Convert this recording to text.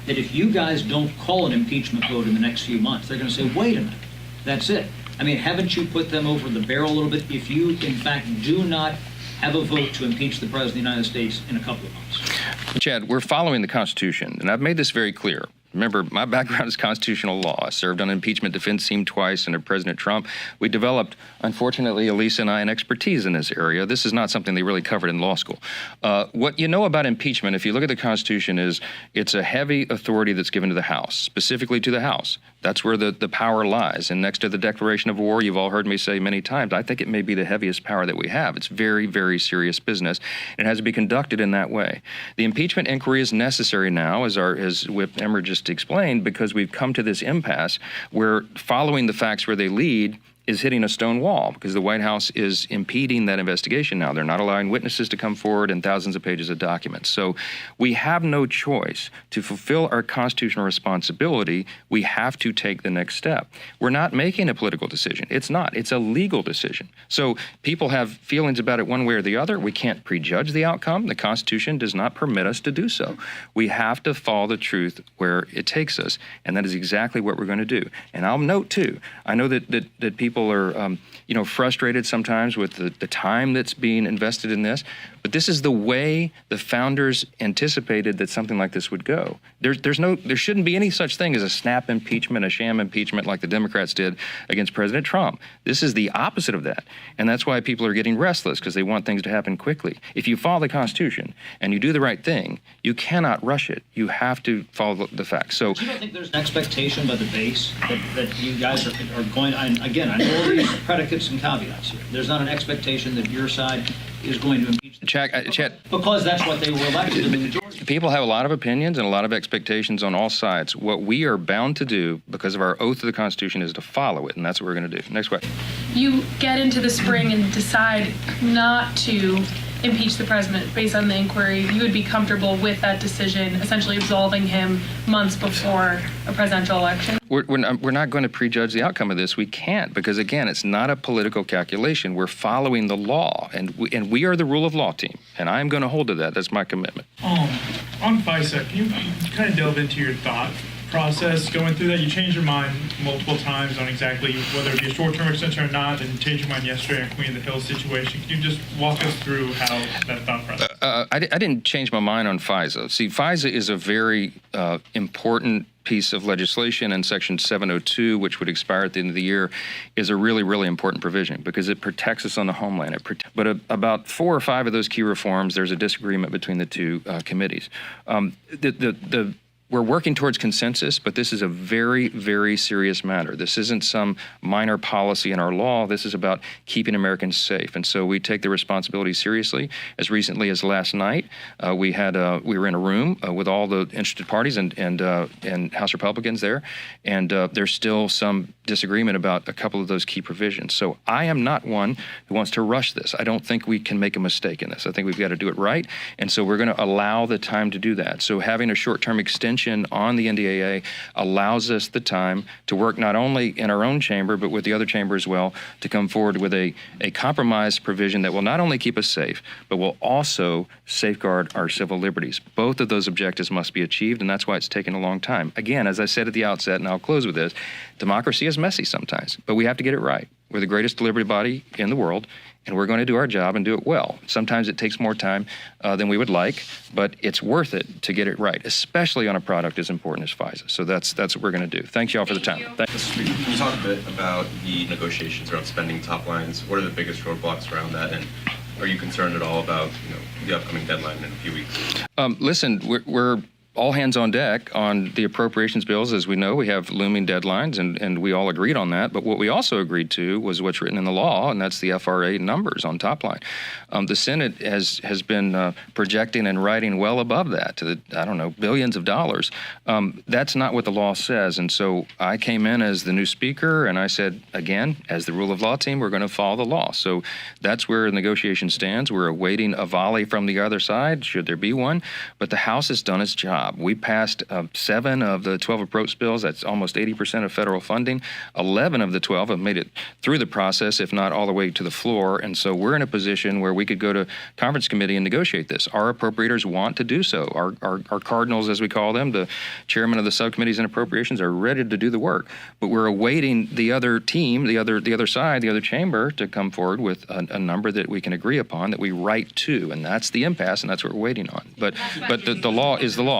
that if you guys don't call an impeachment vote in the next few months, they're going to say, wait a minute, that's it. I mean, haven't you put them over the barrel a little bit if you, in fact, do not have a vote to impeach the President of the United States in a couple of months? Chad, we're following the Constitution, and I've made this very clear. Remember, my background is constitutional law. I served on an impeachment defense team twice under President Trump. We developed, unfortunately, Elisa and I, an expertise in this area. This is not something they really covered in law school. What you know about impeachment, if you look at the Constitution, is it's a heavy authority that's given to the House, specifically to the House. That's where the power lies. And next to the declaration of war, you've all heard me say many times, I think it may be the heaviest power that we have. It's very, very serious business. It has to be conducted in that way. The impeachment inquiry is necessary now, as Whip Emmer just explained, because we've come to this impasse where following the facts where they lead is hitting a stone wall, because the White House is impeding that investigation now. They're not allowing witnesses to come forward and thousands of pages of documents. So we have no choice. To fulfill our constitutional responsibility, we have to take the next step. We're not making a political decision. It's not. It's a legal decision. So people have feelings about it one way or the other. We can't prejudge the outcome. The Constitution does not permit us to do so. We have to follow the truth where it takes us, and that is exactly what we're going to do. And I'll note, too, I know that people are frustrated sometimes with the time that's being invested in this, but this is the way the founders anticipated that something like this would go. There shouldn't be any such thing as a snap impeachment, a sham impeachment like the Democrats did against President Trump. This is the opposite of that, and that's why people are getting restless, because they want things to happen quickly. If you follow the Constitution and you do the right thing, you cannot rush it. You have to follow the facts. So, but you don't think there's an expectation by the base that you guys are going, and again, I know all these predicates and caveats here. There's not an expectation that your side is going to impeach the Chad, because that's what they were elected in the majority. People have a lot of opinions and a lot of expectations on all sides. What we are bound to do, because of our oath to the Constitution, is to follow it, and that's what we're going to do. Next question. You get into the spring and decide not to impeach the president based on the inquiry. You would be comfortable with that decision, essentially absolving him months before a presidential election? We're not going to prejudge the outcome of this. We can't, because, again, it's not a political calculation. We're following the law, and we are the rule of law team, and I'm going to hold to that. That's my commitment. On FISA, can you kind of delve into your thought process going through that? You changed your mind multiple times on exactly whether it be a short-term extension or not, and changed your mind yesterday on Queen of the Hill situation. Can you just walk us through how that thought process? I didn't change my mind on FISA. See, FISA is a very important piece of legislation, and Section 702, which would expire at the end of the year, is a really, really important provision because it protects us on the homeland. But about 4 or 5 of those key reforms, there's a disagreement between the two committees. We're working towards consensus, but this is a very, very serious matter. This isn't some minor policy in our law. This is about keeping Americans safe, and so we take the responsibility seriously. As recently as last night, we were in a room with all the interested parties and House Republicans there, and there's still some disagreement about a couple of those key provisions. So I am not one who wants to rush this. I don't think we can make a mistake in this. I think we've got to do it right, and so we're going to allow the time to do that. So having a short-term extension on the NDAA allows us the time to work not only in our own chamber, but with the other chamber as well, to come forward with a compromise provision that will not only keep us safe, but will also safeguard our civil liberties. Both of those objectives must be achieved, and that's why it's taken a long time. Again, as I said at the outset, and I'll close with this, democracy is messy sometimes, but we have to get it right. We're the greatest deliberative body in the world, and we're going to do our job and do it well. Sometimes it takes more time than we would like, but it's worth it to get it right, especially on a product as important as FISA. So that's what we're going to do. Thank you all for the time. Can you talk a bit about the negotiations around spending top lines? What are the biggest roadblocks around that, and are you concerned at all about the upcoming deadline in a few weeks? Listen, we're all hands on deck on the appropriations bills. As we know, we have looming deadlines, and we all agreed on that. But what we also agreed to was what's written in the law, and that's the FRA numbers on top line. The Senate has been projecting and writing well above that to billions of dollars. That's not what the law says. And so I came in as the new speaker, and I said, again, as the rule of law team, we're going to follow the law. So that's where the negotiation stands. We're awaiting a volley from the other side, should there be one. But the House has done its job. job. We passed 7 of the 12 approach bills. That's almost 80% of federal funding. 11 of the 12 have made it through the process, if not all the way to the floor. And so we're in a position where we could go to conference committee and negotiate this. Our appropriators want to do so. Our cardinals, as we call them, the chairman of the subcommittees and appropriations, are ready to do the work. But we're awaiting the other team, the other side, the other chamber to come forward with a number that we can agree upon that we write to. And that's the impasse, and that's what we're waiting on. But the law is the law.